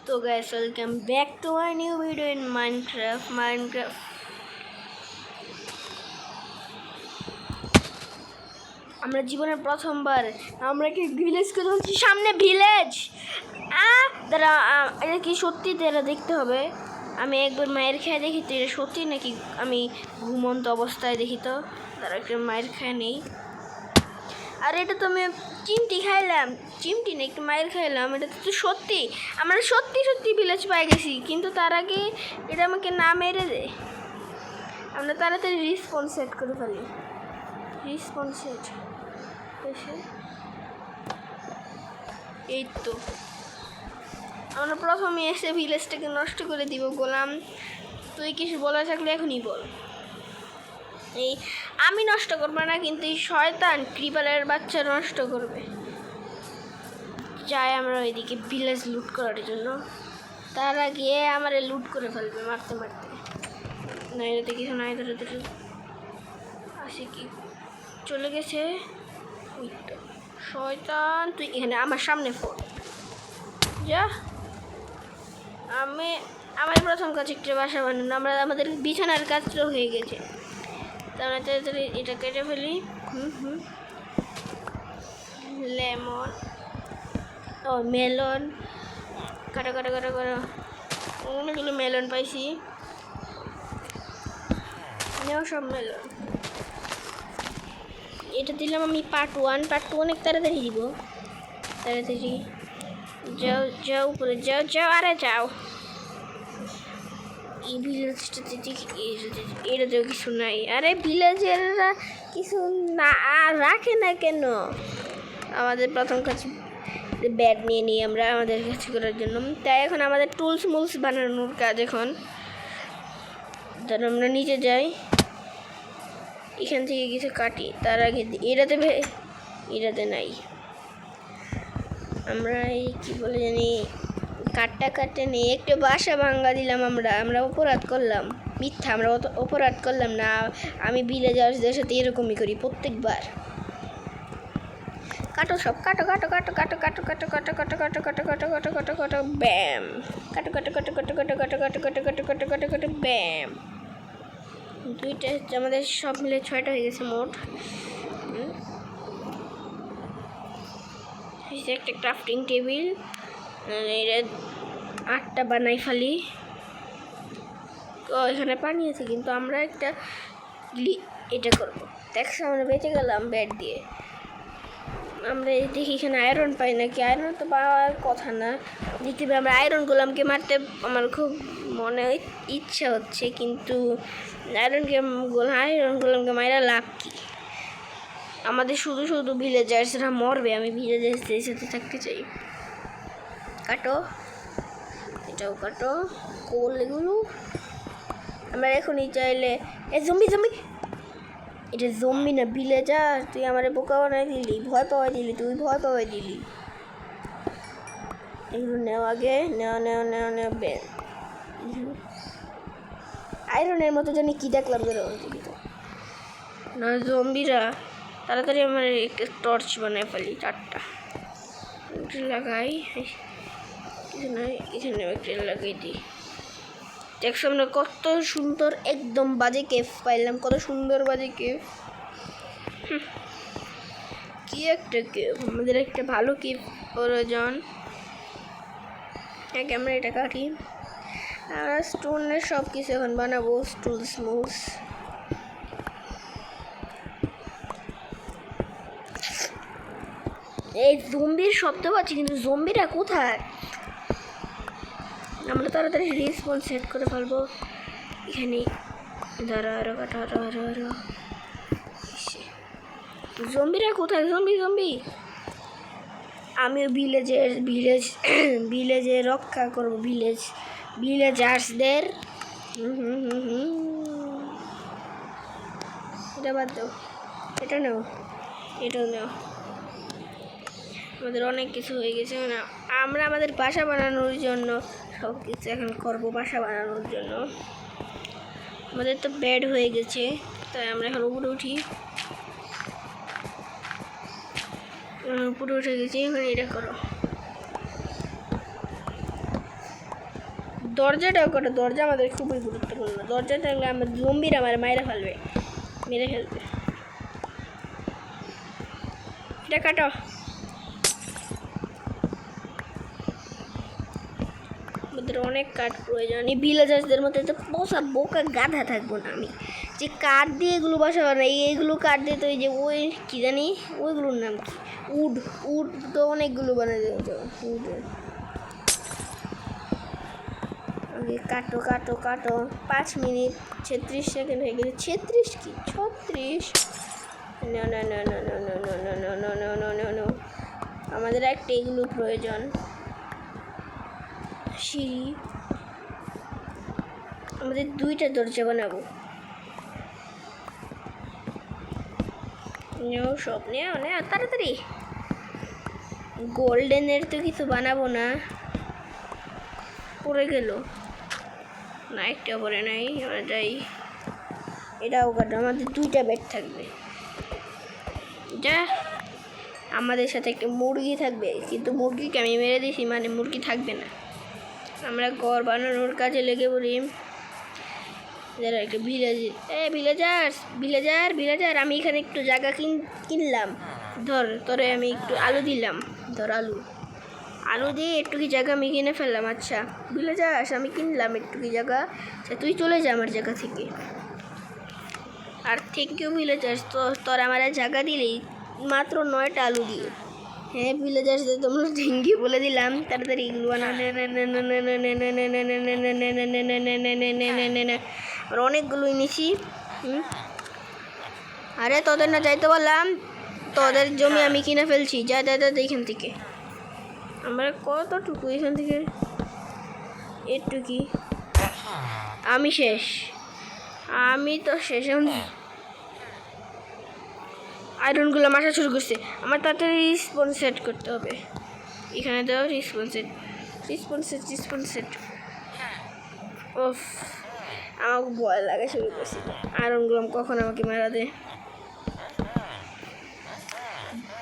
তো guys, welcome back to our new video in Minecraft. আমরা জীবনের প্রথমবার আমরা কি ভিলেজকে ধরছি, সামনে ভিলেজ। দাঁড়া, এটা কি সত্যি? এটা দেখতে হবে। আমি একবার মায়ের খেয়ে দেখি তো এটা সত্যি নাকি আমি ঘুমন্ত অবস্থায় দেখি। তো তারা একটা মায়ের খেয়ে নেই। আর এটা তো আমি চিমটি খাইলাম, চিমটি না, একটু মায়ের খাইলাম। এটা তো সত্যি, আমরা সত্যি সত্যি ভিলেজ পাই গেছি। কিন্তু তার আগে এটা আমাকে না মেরে দেয়। আমরা তাড়াতাড়ি রিসপন্স সেট করে ফেলি। রিসপন্স সেট এসে এই তো আমরা প্রথমে এসে ভিলেজটাকে নষ্ট করে দিব। গোলাম, তুই কিছু বলা থাকলে এখনই বল। এই আমি নষ্ট করবো না, কিন্তু এই শয়তান ক্রিপারের বাচ্চা নষ্ট করবে। যাই আমরা ওইদিকে ভিলেজ লুট করার জন্য। তার আগে আমার লুট করে ফেলবে মারতে মারতে। না, এটাতে কিছু নাই। ধরে ধরে আসে কি চলে গেছে। ওই তো শয়তান, তুই এখানে আমার সামনে ফোন যা। আমাদের প্রথম কাজ একটা বাসা বানানো। আমাদের বিছানার কাজটাও হয়ে গেছে। তাহলে তাড়াতাড়ি এটা কেটে ফেলি। লেমন, ও মেলন, কাটা কাটা কাটা কাটা। অনেকগুলো মেলন পাইছি। নেও সব মেলন। এটা দিলাম আমি পার্ট 1। অনেক তাড়াতাড়ি দিব। তাড়াতাড়ি যাও যাও, উপরে যাও যাও, আরে যাও। এই ভিলেজটাতে এটাতেও কিছু নাই। আরে ভিলেজেররা কিছু না রাখে না কেন? আমাদের প্রথম কাজ ব্যাট নিয়ে নিই আমরা আমাদের কাছে করার জন্য। তাই এখন আমাদের টুলস মুলস বানানোর কাজ। এখন ধরো আমরা নিচে যাই, এখান থেকে কিছু কাটি। তার আগে এটাতে নাই। আমরা এই কী বলে জানি, কাটতে নেই। একটু বাসা ভাঙ্গা দিলাম। আমরা অপরাধ করলাম। মিথ্যা, আমরা অপরাধ করলাম না। আমি ভিলেজার্সদের সাথে এরকমই করি প্রত্যেকবার। কাটো সব, কাটো কাটো কাটো কাটো কাটো কাটো কাটো কাটো কাটো কাটো কাটো কাটো কাটো কাটো ব্যাম। কাটো কাটো কাটো কাটো কাটো কাটো কাটো কাটো কাটো কাটো কাটো কাটো ব্যাম। দুইটা আমাদের সব মিলে 6টা হয়ে গেছে মোট। একটা ক্রাফটিং টেবিল, এটা 8টা বানাই ফেলি। এখানে পানি আছে, কিন্তু আমরা একটা এটা করবো। দেখছো আমরা বেঁচে গেলাম ব্যাট দিয়ে। আমরা দেখি এখানে আয়রন পাই নাকি। আয়রন তো পাওয়ার কথা না। দেখতে পাই আমরা আয়রন গোলামকে মারতে আমার খুব মনে ইচ্ছা হচ্ছে, কিন্তু আয়রন গোলামকে মারা লাভ কি? আমাদের শুধু শুধু ভিলেজার্সরা মরবে। আমি ভিলেজার্সদের সাথে থাকতে চাই। কাটো, এটাও কাটো। কোল এগুলো আমরা এখনই চাইলে। জম্বি, এটা জম্বি না ভিলেজার। তুই আমার বোকা বানাই দিলি, ভয় পাওয়াই দিলি। এগুলো নেও আগে, নেও বেন। আয়রনের মতো জানি কি দেখলাম না জম্বিরা। তাড়াতাড়ি আমার একটা টর্চ বানাই ফেলি 4টা লাগাই। এখানে একটা লাগাই দিই। দেখছো আমরা কত সুন্দর একদম বাজে কেভ পাইলাম। কত সুন্দর বাজে কেভ। কি একটা কেভ, আমাদের একটা ভালো কেভ প্রয়োজন। আগে আমরা এটা কাটি। স্টোনের সব কিছু এখন বানাবো। টুলস মুলস। এই জম্বির শব্দ পাচ্ছি, কিন্তু জম্বিরা কোথায়? আমরা তাড়াতাড়ি রিসপন্স সেট করে ফেলবো। এখানে আরো কাটা। জম্বিরা কোথায়? জম্বি আমি ভিলেজে রক্ষা করবো। ভিলেজার্সদের। এটা বাদ দাও, এটাও নেও। আমাদের অনেক কিছু হয়ে গেছে। মানে আমরা আমাদের বাসা বানানোর জন্য সব কিছু এখন করবো। বাসা বানানোর জন্য আমাদের তো বেড হয়ে গেছে, তাই আমরা এখন উপরে উঠি। উপরে উঠে গেছি। এখন এটা করো। দরজাটাও কাটো, দরজা আমাদের খুবই গুরুত্বপূর্ণ। দরজা থাকলে আমার জম্বিরা আমার মেরে ফেলবে। এটা কাটো। আমাদের অনেক কাঠ প্রয়োজন। এই ভিলেজার্সদের মধ্যে তো পোষা বোকা গাধা থাকবো না আমি, যে কাঠ দিয়ে এগুলো বাসা বানাই। এইগুলো কাঠ দিয়ে তো এই যে ওই কী জানি ওইগুলোর নাম কি, উড তো অনেকগুলো বানাই দেবো। উড কাটো কাটো কাটো। 5 মিনিট 36 সেকেন্ড হয়ে গেছে। 36 কি 36? না না না না না না না না না না না না না, আমাদের একটা এগুলো প্রয়োজন। সিঁড়ি, আমাদের 2টা দরজা বানাবো। সব নিয়ে তাড়াতাড়ি। গোল্ডেনের তো কিছু বানাবো না, পড়ে গেল না, একটা পরে নাই। আমরা যাই, এটাও কাটো। আমাদের 2টা বেড থাকবে। যা, আমাদের সাথে একটা মুরগি থাকবে, কিন্তু মুরগিকে আমি মেরে দিয়েছি, মানে মুরগি থাকবে না। আমরা ঘর বানানোর কাজে লেগে পড়ি। যারা একটা ভিলেজার, আমি এখানে একটু জায়গা কিনলাম। তোরে আমি একটু আলু দিলাম। ধর আলু দিয়ে একটু কি জায়গা আমি কিনে ফেললাম। আচ্ছা ভিলেজার্স, আমি কিনলাম একটু কি জায়গা। আচ্ছা তুই চলে যা আমার জায়গা থেকে। আর থ্যাংক ইউ ভিলেজার্স, তোর আমার জায়গা দিলেই মাত্র 9টা আলু দিয়ে। হ্যাঁ ভিলেজার্স, তোমরা থ্যাংক ইউ বলে দিলাম। তাড়াতাড়ি এগুলো আর অনেকগুলোই নিছি। আরে তোদের না যাইতে বললাম, তোদের জমি আমি কিনে ফেলছি। যা যা যা এখান থেকে। আমরা কতটুকু এখান থেকে, একটু কি আমি শেষ। আমি তো শেষ। আয়রনগুলো আসা শুরু করছে। আমার তাড়াতাড়ি রিসপন্স সেট করতে হবে। এখানে দাও রিসপন্স সেট। ওফ, আমাকে ভয় লাগা শুরু করছে। আয়রনগুলো কখন আমাকে মারা দেয়।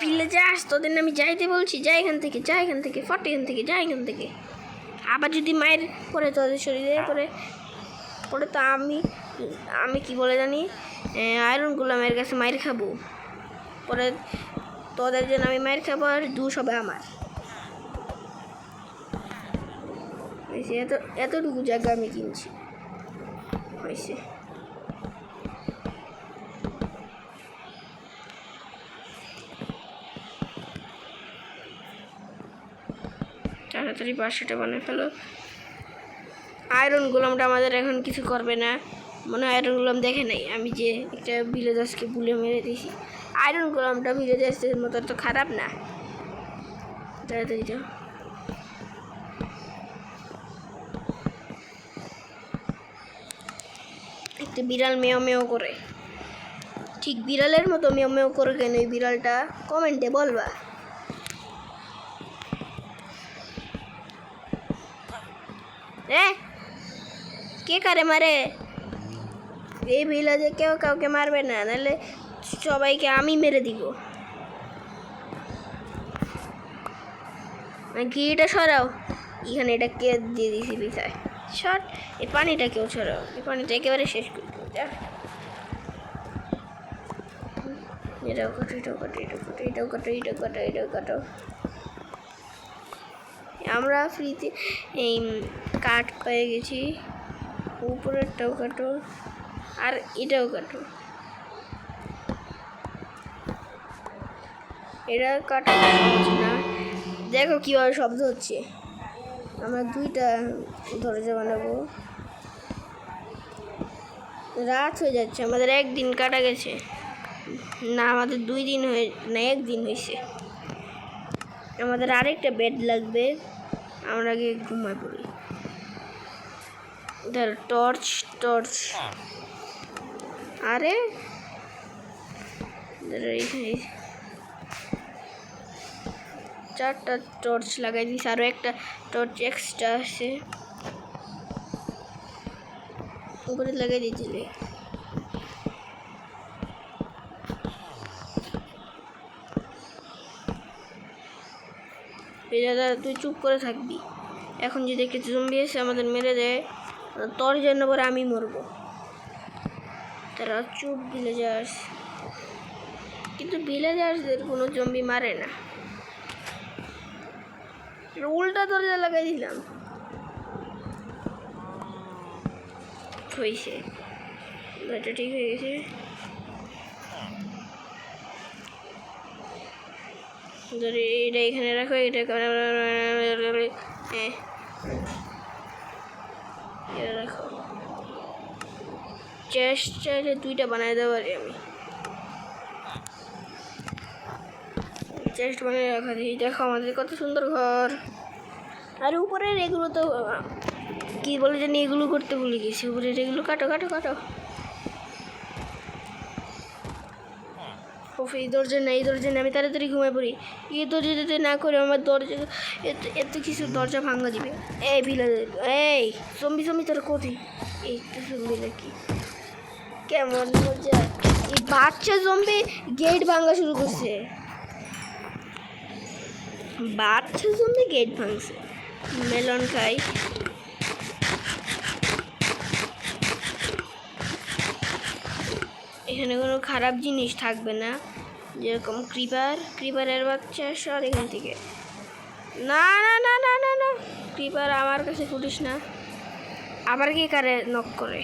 ভিলেজার্স, তোদের আমি যাইতে বলছি, যা এখান থেকে ফট এখান থেকে যা এখান থেকে। আবার যদি মায়ের পরে তোদের শরীরে পরে তো আমি কি বলে জানি, আয়রনগুলো আমার কাছে মায়ের খাবো। পরে তোদের জন্য আমি মায়ের খাবো, আর দোষ হবে আমার। এতটুকু জায়গা আমি কিনছি হয়েছে। তাড়াতাড়ি বাসাটা বানিয়ে ফেলো। আয়রন গোলামটা আমাদের এখন কিছু করবে না মনে হয়। আয়রন গোলাম দেখে নাই আমি যে একটা ভিলেজার্সকে বুলে মেরে দিয়েছি। আয়রন গোলামটা ভিলেজার্সের মতো তো খারাপ না। তাড়াতাড়ি যাও। একটা বিড়াল মেও মেও করে, ঠিক বিড়ালের মতো মেও মেও করে কেন এই বিড়ালটা? কমেন্টে বলবা। কে কারে মারে? এই ভিলেজে কেউ কাউকে মারবে না, নাহলে সবাইকে আমি মেরে দিব। ঘিটা সরাও, এখানে এটা কে দিয়ে দিয়েছি পিছায়। শট, এই পানিটা কেউ ছড়াও, এই পানিটা একেবারে শেষ করে দেবো। এটাও কাটো। আমরা ফ্রিতে এই কাঠ পেয়ে গেছি। উপরেরটাও কাটো, আর এটাও কাটো। এটা কাটা না, দেখো কীভাবে শব্দ হচ্ছে। আমরা 2টা দরজা বানাবো। রাত হয়ে যাচ্ছে, আমাদের 1 দিন কাটা গেছে। না, আমাদের 2 দিন না 1 দিন হয়েছে। আমাদের আরেকটা বেড লাগবে, আমরা গিয়ে ঘুমায় পড়ি। ধর টর্চ। আরে 4টা টর্চ লাগাই দিস, আরও একটা টর্চ এক্সট্রা আছে উপরে লাগাই দিয়েছিলে। এই দাদা তুই চুপ করে থাকবি, এখন যদি একটা জম্বি এসে আমাদের মেরে দেয়, তোর জন্য পরে আমি মরবো। তারা চুপ ভিলেজার্স, কিন্তু ভিলেজার্সদের কোনো জম্বি মারে না। উল্টা দরজা লাগাই দিলাম, হয়েছে, এটা ঠিক হয়ে গেছে। ধরে এটা এখানে রাখো, এটা রাখো। চেস্ট চাইলে 2টা বানাই দেবো পারি আমি। চেস্ট বানিয়ে রাখা দিই। দেখো আমাদের কত সুন্দর ঘর। আর উপরের এগুলো তো কি বলে জানি, এগুলো করতে ভুলে গেছি। উপরের এগুলো কাটো কাটো কাটো। এই দরজা না, এই দরজা না, আমি তাড়াতাড়ি ঘুমিয়ে পড়ি। এই দরজা যদি না করে আমার দরজা এত কিছু দরজা ভাঙা দিবে। এই ভিলেজার, এই জম্বি জম্বি তোর কোথায়? এই তো জম্বি নাকি, কেমন মজা। এই বাচ্চা জম্বি গেট ভাঙা শুরু করছে। বাচ্চা জম্বি গেট ভাঙছে। মেলন খাই। এখানে কোনো খারাপ জিনিস থাকবে না, যেরকম ক্রিপারের বাচ্চা। সর এখান থেকে। না না না না না না, ক্রিপার আমার কাছে ফুটিস না। আবার কি কারে নক করে?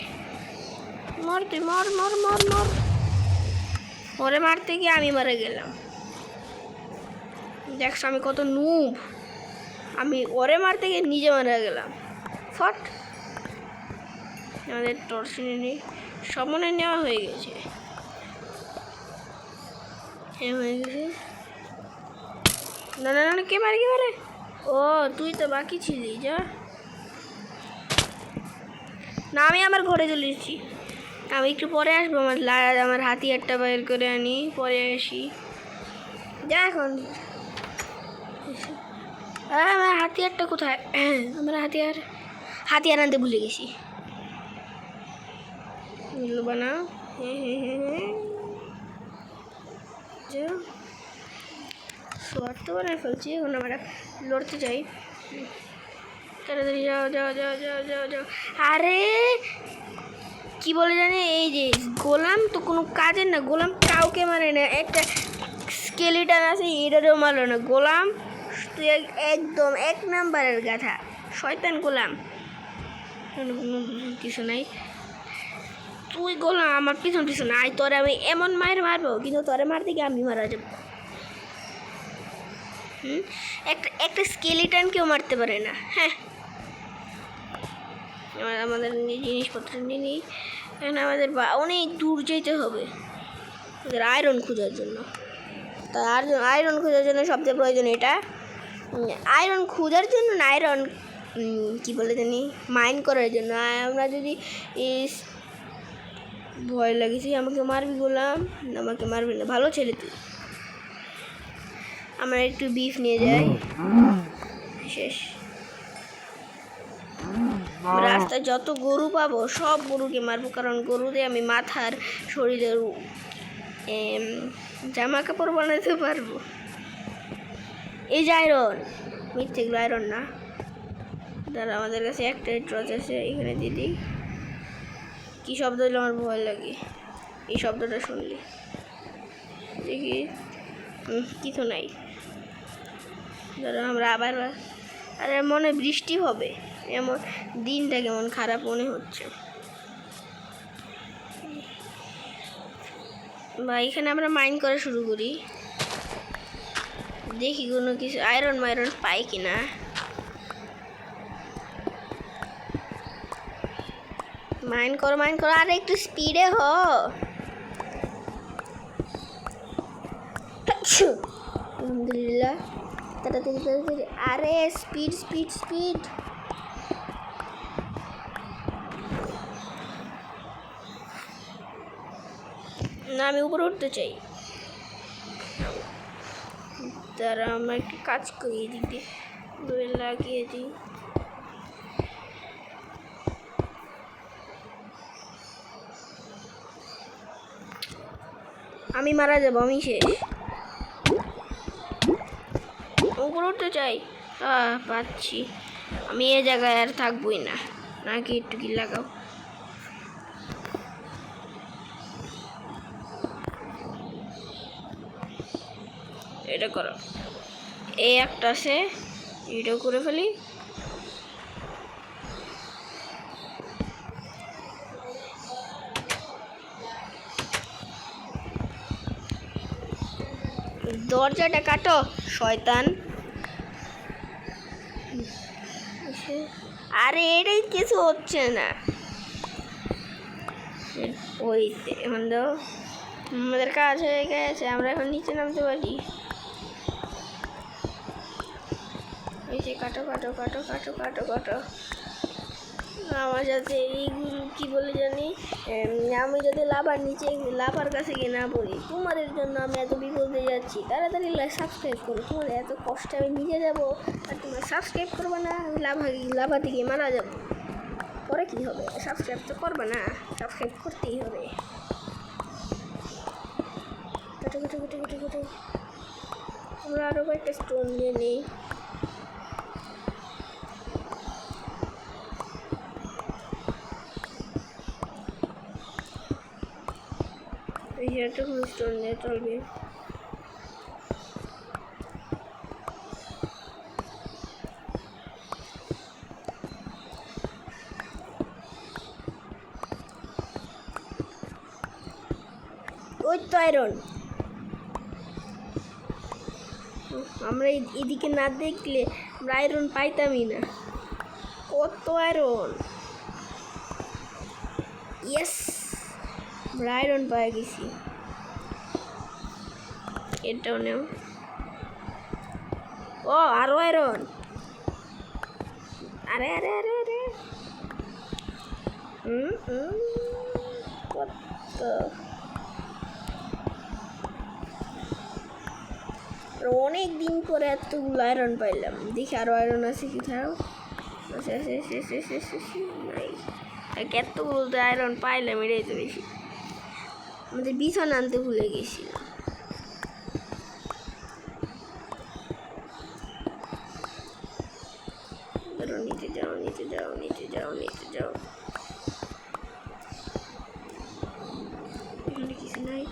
মর তুই, মর মর মর মর। ওরে মারতে গিয়ে আমি মারা গেলাম। দেখছো আমি কত নুব। আমি ওরে মারতে গিয়ে নিজে মারা গেলাম। ফট। আমাদের টর্চ নেই, সব মনে নেওয়া হয়ে গেছে। হ্যাঁ হয়ে গেছে। না না না, কে মারে কে মারে? ও তুই তো বাকি ছিলি, যা। না আমি আমার ঘরে চলে এসেছি। আমি একটু পরে আসবো। আমার হাতিয়ারটা বের করে আনি, পরে আসি। যা এখন। আমার হাতিয়ারটা কোথায়? আমার হাতিয়ার আনতে ভুলে গেছি। বানাও। সোয়ার তো বানায় ফেলছি। এখন আমরা লড়তে চাই। তাড়াতাড়ি যাও যাও যাও যাও যাও যাও। আরে কি বলে জানি, এই যে গোলাম তো কোনো কাজের না। গোলাম কাউকে মারে না। একটা স্কেলিটন আছে, এটারও মারলো না। গোলাম তুই একদম 1 নাম্বারের গাধা, শয়তান গোলাম। কিছু নাই। তুই গোলাম আমার পিছন পিছন আয়, তোরে আমি এমন মায়ের মারবো, কিন্তু তোরে মারতে গিয়ে আমি মারা যাবো। একটা স্কেলিটন কেউ মারতে পারে না। হ্যাঁ, আমাদের জিনিসপত্র নিয়ে নিই। এখন আমাদের অনেক দূর যেতে হবে ওদের আয়রন খোঁজার জন্য। তা আয়রন খোঁজার জন্য সবচেয়ে প্রয়োজন এটা। আয়রন খোঁজার জন্য না, আয়রন কী বলে জানি, মাইন করার জন্য। আমরা যদি ভয় লাগেছি, আমাকে মারবি গোলাম? আমাকে মারবি না, ভালো ছেলে তুই। আমরা একটু বিফ নিয়ে যাই। শেষ। রাস্তায় যত গরু পাবো সব গরুকে মারবো, কারণ গরুতে আমি মাথার শরীরের জামা কাপড় বানাতে পারবো। এই যে আয়রন, মিথ্যেগুলো আয়রন না। দাঁড়া, আমাদের কাছে একটা টর্চ আছে, এখানে দিদি। কি শব্দ হলে আমার ভয় লাগে, এই শব্দটা শুনলি। দেখি কিছু নাই। ধরো আমরা আবার, আরে মনে বৃষ্টি হবে, এমন দিনটা কেমন খারাপ মনে হচ্ছে। বা এখানে আমরা মাইন করা শুরু করি, দেখি কোনো কিছু আয়রন মাইরন পাই কিনা। মাইন করো আর একটু স্পিডে হ। আলহামদুলিল্লাহ, তাড়াতাড়ি। আরে স্পিড স্পিড স্পিড। না আমি উপরে উঠতে চাই। তারা আমরা একটু কাজ করি, এদিক দিয়ে লাগিয়ে দিই। আমি মারা যাবো, আমি শেষ। উপরে উঠতে চাই। পাচ্ছি। আমি এ জায়গায় আর থাকবোই না, নাকি একটু কি লাগাও। এটা করো, এই একটা আছে, এটাও করে ফেলি। দরজাটা কাটো শয়তান। আরে এটাই কিছু হচ্ছে না। ওই এখন তো আমাদের কাজ হয়ে গেছে, আমরা এখন নিচে নামতে পারি। এই যে কাটো কাটো কাটো কাটো কাটো কাটো। আমার সাথে এইগুলো কি বলে জানি, আমি যদি লাভার নিচে লাভার কাছে গিয়ে না পড়ি। তোমাদের জন্য আমি এত বিপদে যাচ্ছি, তাড়াতাড়ি সাবস্ক্রাইব করো। তোমাদের এত কষ্টে আমি নিচে যাবো আর তোমরা সাবস্ক্রাইব করবে না, আমি লাভা থেকে মারা যাবো। পরে কী হবে? সাবস্ক্রাইব তো করবে না, সাবস্ক্রাইব করতেই হবে। কেটে কেটে কেটে কেটে কেটে আমরা আরও কয়েকটা স্টোন নিয়ে নিই। এইটুকু স্টোন নিয়ে চলবে। ওই তো আয়রন। আমরা এদিকে না দেখলে আমরা আয়রন পাইতামই না। কত আয়রন! ইয়েস, আমরা আয়রন পাই গেছি। এটাও নেও। ও আরো আয়রন! আরে আরে আরে আরে কত! অনেক দিন পরে এতগুলো আয়রন পাইলাম। দেখি আরো আয়রন আছে কোথাও। নাই, এতগুলো তো আয়রন পাইলাম, এটাই তো বেশি। আমাদের বিছানা আনতে ভুলে গেছিলাম। নিচে যাও নিচে যাও নিচে যাও নিচে যাও। এখানে কিছু নাই।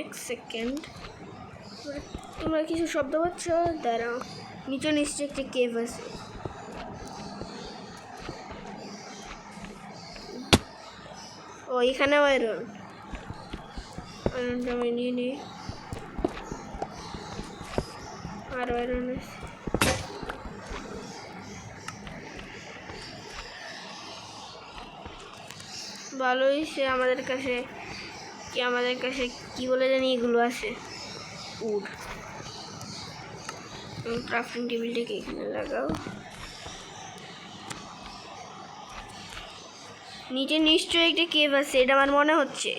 এক সেকেন্ড, তোমরা কিছু শব্দ পাচ্ছ? দাঁড়াও, নিচে নিশ্চয়ই একটা কেভ আছে। ও এখানেও আয়রন। আয়রনটা আমি নিয়ে নিই। আরো আয়রন আছে। ভালো হয়েছে আমাদের কাছে কি বলে জানি এগুলো আছে, উড। ক্রাফটিং টেবিলটাকে এখানে লাগাও। নিচে নিশ্চয়ই একটা কেভ আছে, এটা আমার মনে হচ্ছে।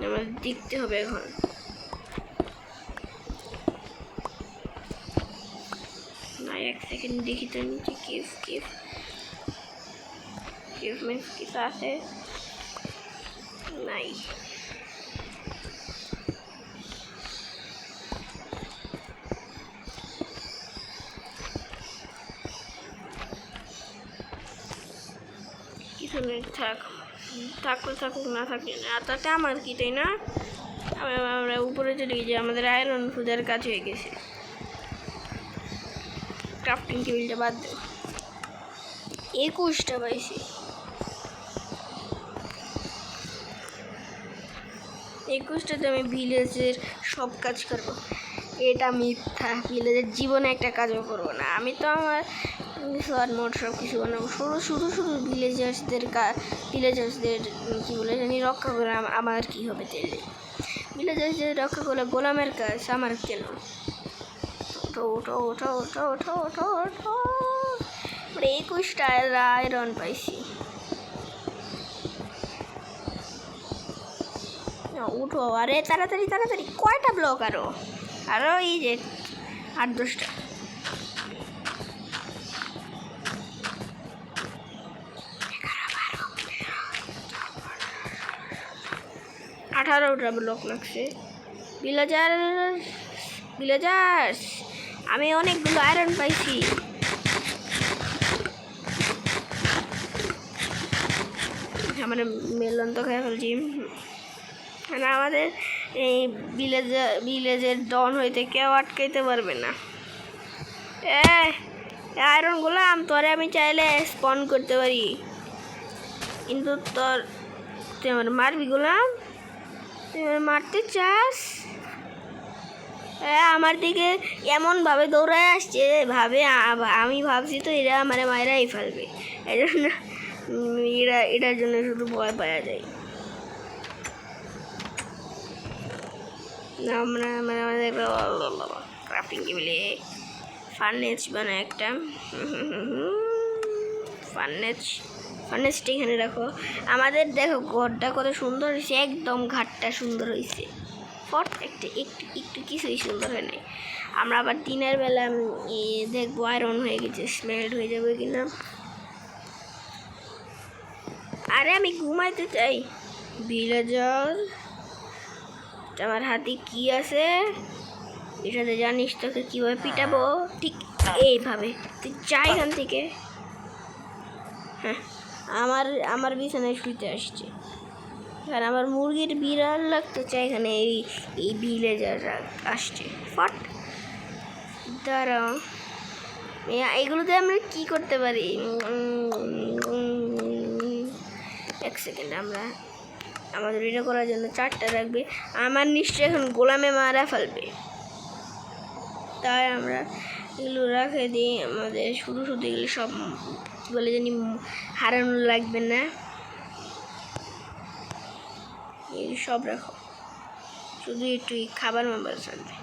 আমার দেখতে হবে এখন। না, এক সেকেন্ড দেখি তো নিচে কেভ কেভ কেভ মেভ কিছু আছে নাই। কিছু নেই, থাকুক না থাকলে না, তাতে আমার কি, তাই না? আমরা উপরে চলে গেছি, আমাদের আয়রন খুঁজার কাজ হয়ে গেছে। ক্রাফটিং টেবিলটা বাদ দেব। 21টা পাইছি। 21টাতে আমি ভিলেজের সব কাজ করব। এটা মিথ্যা, ভিলেজের জীবনে একটা কাজও করবো না। আমি তো আমার শর্ট মোট সব কিছু বানাবো। শুধু ভিলেজার্সদের কী বলে জানি রক্ষা করে আমার কী হবে তেলে? ভিলেজার্সদের রক্ষা করে গোলামের কাজ আমার কেন? ওঠো ওঠো ওঠো ওঠো ওঠো ওঠো ওঠো। 21টা আয়রন পাইছি। উঠো, আরে তাড়াতাড়ি তাড়াতাড়ি। কয়টা ব্লক আরও এই যে 8-10টা। 18টা ব্লক লাগছে। ভিলেজার ভিলেজার্স, আমি অনেকগুলো আয়রন পাইছি। মানে মেলন তো খেয়ে ফেলছি। মানে আমাদের এই ভিলেজের ডন হইতে কেউ আটকাইতে পারবে না। আয়রন গোলাম, তোরে আমি চাইলে স্পন করতে পারি, কিন্তু তুই আমার মারবি গোলাম? তুই আমার মারতে চাস? আমার দিকে এমনভাবে দৌড়ায় আসছে, আমি ভাবছি তো এরা মানে মায়েরাই ফেলবে, এই জন্য এটার জন্য শুধু ভয় পাওয়া যায়। আমরা মানে আমাদের ক্রাফটিং টেবিলে ফার্নেস বানায় একটা। ফার্নেসটা এখানে রাখো। আমাদের দেখো ঘরটা কত সুন্দর হয়েছে, একদম ঘাটটা সুন্দর হয়েছে। একটু কিছুই সুন্দর হয় নাই। আমরা আবার দিনের বেলা দেখবো আয়রন হয়ে গেছে, স্মেল্ট হয়ে যাবে কিনা। আরে আমি ঘুমাইতে চাই। ভিলেজার, আমার হাতে কি আছে এটাতে জানিস, তোকে কীভাবে পিটাবো ঠিক এইভাবে। তুই যা এখান থেকে। হ্যাঁ, আমার বিছানায় শুইতে আসছে। আর আমার মুরগির বিড়াল লাগতে চাই এখানে। এই ভিলেজার আসছে। ফট, দাঁড়াও, এগুলোতে আমরা কি করতে পারি? এক সেকেন্ড, আমাদের এটা করার জন্য 4টা রাখবে। আমার নিশ্চয়ই এখন গোলামে মারা ফেলবে, তাই আমরা এগুলো রাখে দিই। আমাদের শুধু এগুলো সব বলে জানি হারানো লাগবে না। এই সব রাখো, শুধু একটু খাবার থাকবে,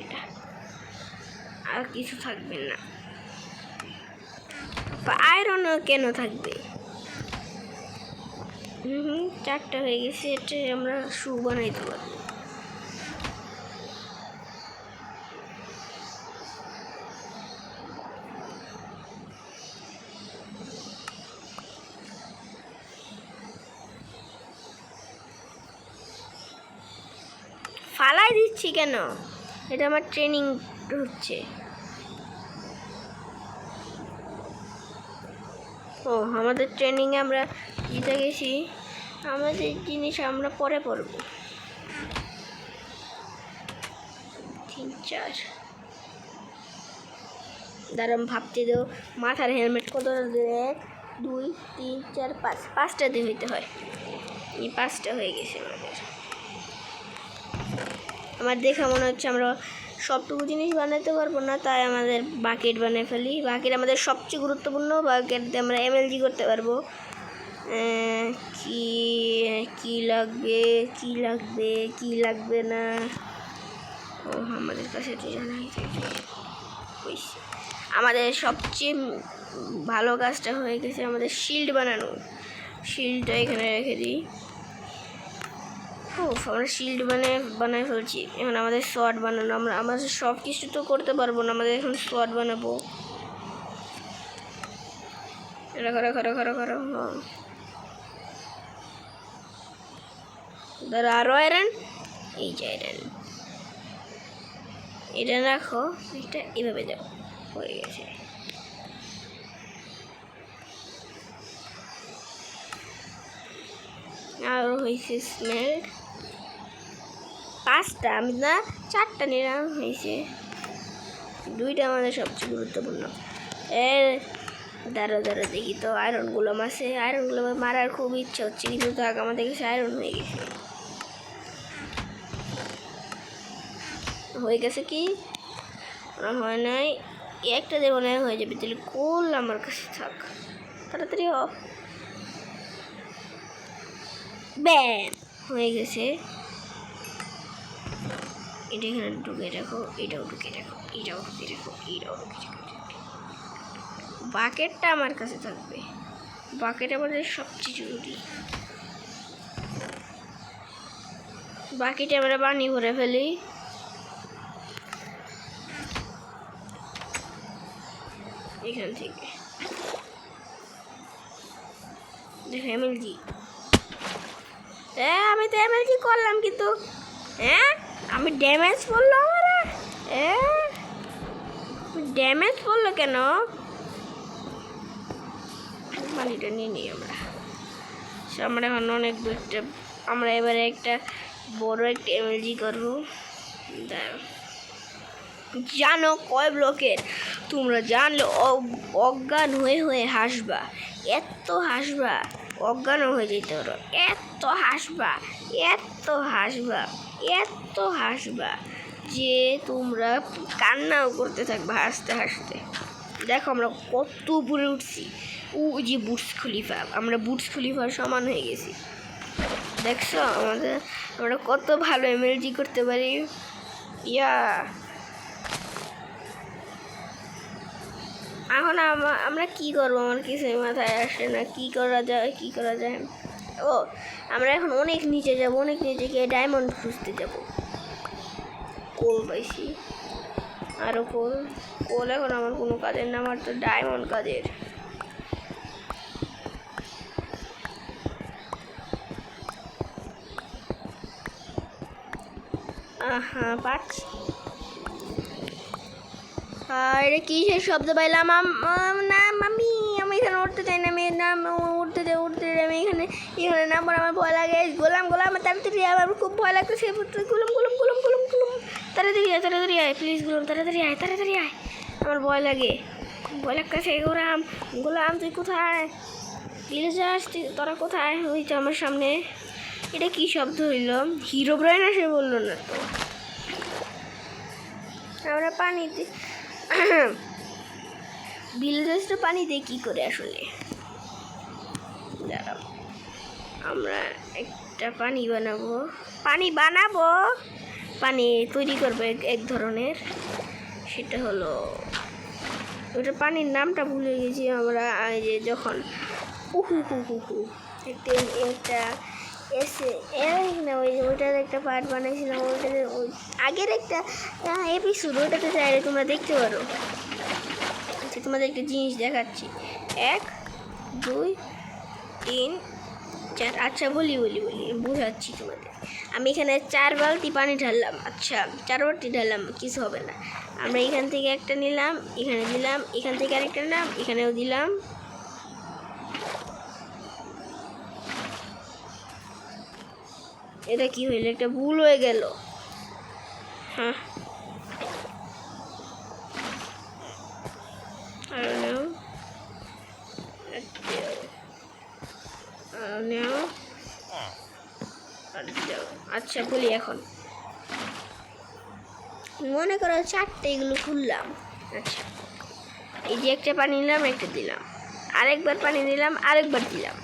এটা আর কিছু থাকবে না। আয়রনও কেন থাকবে? 4টা হয়ে গেছে, এটা আমরা শু বানাইতে পারবো। ফালাই দিচ্ছি কেন? এটা আমার ট্রেনিং হচ্ছে। ও, আমাদের ট্রেনিংয়ে আমরা জিতে গেছি। আমাদের জিনিস আমরা পরে পড়বো। 3 4 দাঁড়াম ভাবতে দেও। মাথার হেলমেট কতটা দেবে? 1 2 3 4 5, 5টা দিয়ে হইতে হয়। এই 5টা হয়ে গেছে আমাদের। আমার দেখা মনে হচ্ছে আমরা সবটুকু জিনিস বানাতে পারবো না, তাই আমাদের বাকেট বানিয়ে ফেলি। বাকেট আমাদের সবচেয়ে গুরুত্বপূর্ণ। বাকেট দিয়ে আমরা এমএলজি করতে পারবো। কি লাগবে না? ও, আমাদের কাছে তো জানাই হয়েছে। আমাদের সবচেয়ে ভালো কাজটা হয়ে গেছে, আমাদের শিল্ড বানানো। শিল্ডটা এখানে রেখে দিই। আমরা শিল্ড বানায় ফেলছি। এখন আমাদের শর্ট বানানো। আমাদের সব কিছু তো করতে পারবো না, আমাদের এখন শর্ট বানাবো। এটা করো। ধরো আরো আয়রন, এই যে আয়রন, এটা রাখো, এটা এভাবে দাও, হয়ে গেছে। আর হয়েছে স্মেল্ট 5টা, আমি না 4টা নিলাম, হয়েছে 2টা আমাদের সবচেয়ে গুরুত্বপূর্ণ। দাঁড়া দেখি তো আয়রনগুলো আছে। আয়রনগুলো মারার খুব ইচ্ছা হচ্ছে, কিন্তু তাক আমাদের কাছে আয়রন হয়ে গেছে কি হয় নাই? একটা দেবো না, হয়ে যাবে। তাহলে কোল আমার কাছে থাক, তাড়াতাড়ি ব্যাম হয়ে গেছে। এটা এখানে ঢুকে রাখো, এটাও ঢুকে রাখো। বাকেটটা আমার কাছে থাকবে। বাকেট আমাদের সবচেয়ে জরুরি। বাকেটে আমরা পানি ভরে ফেলি। এখান থেকে দেখো এমএলজি, আমি তো এমএলজি করলাম কিন্তু আমি ড্যামেজ পড়লো আমার ড্যামেজ পড়লো কেন? পানিটা নিয়ে নিই আমরা এখন অনেক দূরটা আমরা এবারে একটা বড় একটা এমএলজি করবো। জানো কয় ব্লকের? তোমরা জানলে অজ্ঞান হয়ে হয়ে হাসবা, এত হাসবা, অজ্ঞান হয়ে যেতে পারো, এত হাসবা, এত হাসবা, এত হাসবা যে তোমরা কান্নাও করতে থাকবা হাসতে হাসতে। দেখো আমরা কত উপরে উঠছি, ও যে বুর্জ খলিফা, আমরা বুর্জ খলিফার সমান হয়ে গেছি। দেখছো আমরা কত ভালো এমএলজি করতে পারি। এখন আমরা কি করবো? আমার কিছুই মাথায় আসে না, কি করা যায়। ও আমরা এখন অনেক নিচে যাব, অনেক নিচে গিয়ে ডায়মন্ড খুঁজতে যাব। কোল পাইছি, আরও কোল এখন আমার কোনো কাজের না, আমার তো ডায়মন্ড কাজের। পাচ্ছি। এটা কিসের শব্দ পাইলাম? না মামি, আমি এখানে উঠতে চাই না, আমি উঠতে চাই আমি এখানে নামবার আমার ভয় লাগে। গোলাম তাড়াতাড়ি, আমার খুব ভয় লাগতেছে। গোলাম তাড়াতাড়ি আয় প্লিজ, তাড়াতাড়ি আয়, আমার ভয় লাগতেছে। গোলাম তুই কোথায়? প্লিজ আসতে, তোরা কোথায়? ওই তো আমার সামনে। এটা কি শব্দ হইল? হিরো ব্রাইন আসে বললো না তো। আমরা পানিতে ভিলেজার্সটা পানি দিয়ে কী করে আসলে? দাঁড়াও, আমরা একটা পানি বানাবো, পানি তৈরি করবো এক ধরনের। সেটা হলো, ওটা পানির নামটা ভুলে গেছি আমরা। যে যখন একটা ওইটার একটা পার্ট বানাইছিলাম, ওইটাতে আগের একটা এপিসোড, ওইটাতে চাইলে তোমরা দেখতে পারো। আচ্ছা তোমাদের একটা জিনিস দেখাচ্ছি, 1 2 3 4। আচ্ছা বলি বুঝাচ্ছি তোমাদের। আমি এখানে 4 বালতি পানি ঢাললাম। আচ্ছা 4 বালতি ঢাললাম, কিছু হবে না। আমরা এখান থেকে একটা নিলাম, এখানে দিলাম, এখান থেকে আরেকটা নিলাম, এখানেও দিলাম। এটা কি হইল? একটা ভুল হয়ে গেল। হ্যাঁ আচ্ছা বলি, এখন মনে করো 4টে এগুলো খুললাম। আচ্ছা এই যে একটা পানি নিলাম, একটা দিলাম, আরেকবার পানি নিলাম, আরেকবার দিলাম,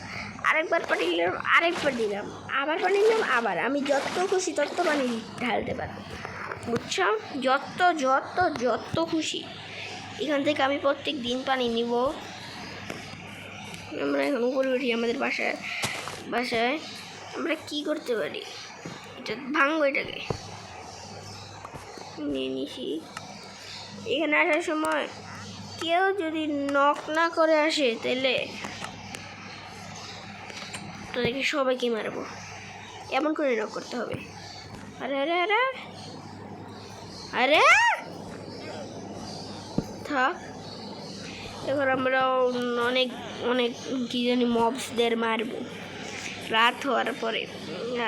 আরেকবার পানি নিলাম, আরেকবার দিলাম, আবার পানি নিলাম, আবার। আমি যত খুশি তত পানি ঢালতে পারবো, বুঝছো? যত খুশি। এখান থেকে আমি প্রত্যেক দিন পানি নিব। আমরা এখন উপরে উঠি আমাদের বাসায় আমরা কি করতে পারি? এটা ভাঙবো, এটাকে নিয়ে নিছি। এখানে আসার সময় কেউ যদি নক না করে আসে, তাহলে তোদেরকে সবাইকে মারবো। এমন করে নক করতে হবে। আরে থাক। এবার আমরা অনেক কি জানি মবসদের মারবো রাত হওয়ার পরে।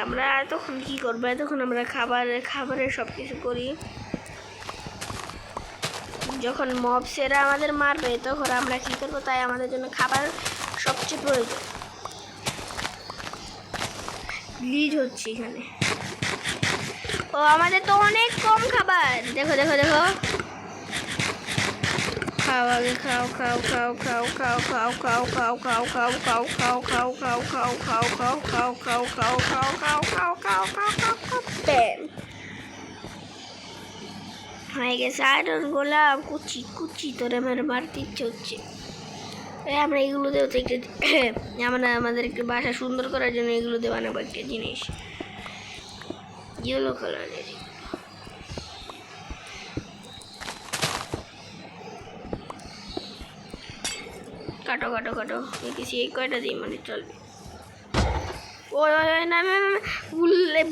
আমরা তখন কি করবো? তখন আমরা খাবারের সব কিছু করি। যখন মবসেরা আমাদের মারবে তখন আমরা কি করবো? তাই আমাদের জন্য খাবার সবচেয়ে প্রয়োজন। গ্লিচ হচ্ছে এখানে। ও আমাদের তো অনেক কম খাবার। দেখো খাও, আগে খাও। হয়ে গেছে আয়রন গোলাপ। কুচি তোরে আমার মারতে ইচ্ছে হচ্ছে। আমরা এগুলো দেবো তো একটা আমাদের একটু বাসা সুন্দর করার জন্য এগুলো দিয়ে বানাবো একটা জিনিস, ইয়েলো কালারের। কাটো দেখেছি এই কয়টা দিই মানে চলবে। ও ওই ওই ওই, না না না না,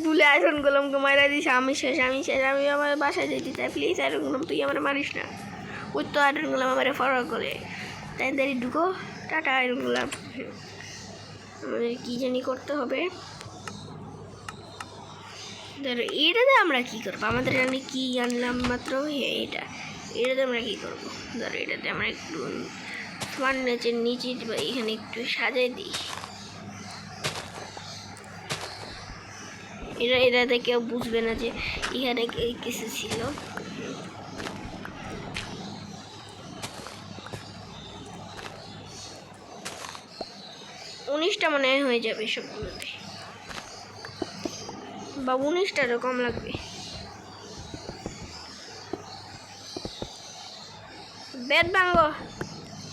ভুলে আয়রন গোলামকে মারা দিস। আমি শেষ, আমি আমার বাসায় যেতে চাই। প্লিজ আয়রন গোলাম, তুই আমার মারিস না। ওই তো আয়রন গোলাম আমার ফরওয়ার করে। তাই দাঁড়িয়ে ঢুকো। টাটা আয়রন গোলাম। আমাদের কী জানি করতে হবে। ধরো এটাতে আমরা কী করবো? আমাদের এখানে কী আনলাম মাত্র এটাতে আমরা কী করবো? ধরো এটাতে আমরা একটু ফার্নিচার নিচে বা এখানে একটু সাজাই দিই। এটাতে কেউ বুঝবে না যে এখানে কিছু ছিল। উনিশটা মনে হয়ে যাবে সবগুলোতে, বা 19টারও কম লাগবে। বেড ভাঙব।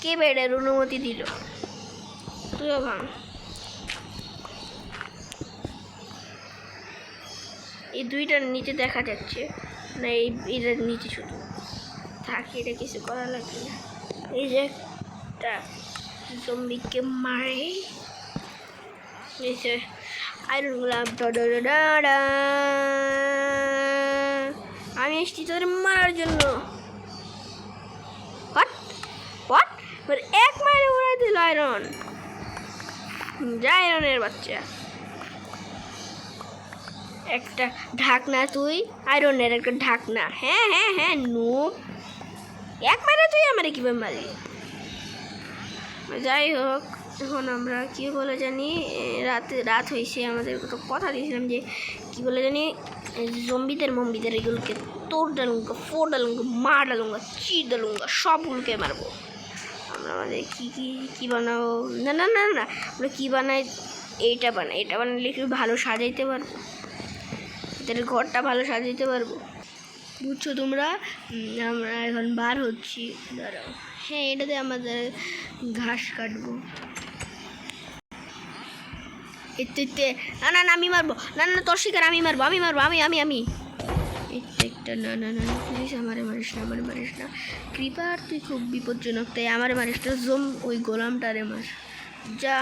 কে বেডের অনুমতি দিল? তুইও ভাঙ। এই দুইটার নিচে দেখা যাচ্ছে না, এটার নিচে শুধু থাকে। এটা কিছু করা লাগবে না। এই যে একটা জম্বিকে মারে নিচে আয়রন গোলাপ। আমি এসছি তোদের মারার জন্য। এক মাইলে উড়াই দিল আয়রন। যা আয়রনের বাচ্চা, একটা ঢাকনা তুই, আয়রনের একটা ঢাকনা। হ্যাঁ হ্যাঁ হ্যাঁ, নুব। এক মাইলে তুই আমারে কীভাবে মারলি? যাই হোক, এখন আমরা কী বলে জানি, রাত হয়েছে। আমাদের কথা দিয়েছিলাম যে কী বলে জানি, জম্বিদের এগুলোকে তোর ডালুঙ্গা, ফোর ডালুঙ্গা, মার ডালুঙ্গা, চির ডালুঙ্গা, সবগুলোকে মারবো। আমরা আমাদের কী বানাবো? না না না না, আমরা কী বানাই? এটা বানাইলে একটু ভালো সাজাইতে পারবো, এদের ঘরটা ভালো সাজাইতে পারবো। বুঝছো তোমরা? আমরা এখন বার হচ্ছি। দাঁড়াও, হ্যাঁ এটাতে আমাদের ঘাস কাটবো। এতে না না না, আমি মারবো। না না, তোর শিকার আমি মারবো। আমি একটা না না না, প্লিজ আমারে মারিস না। ক্রিপার তুই খুব বিপজ্জনক, তাই আমারে মারিস না। ওই গোলামটারে মার। যা।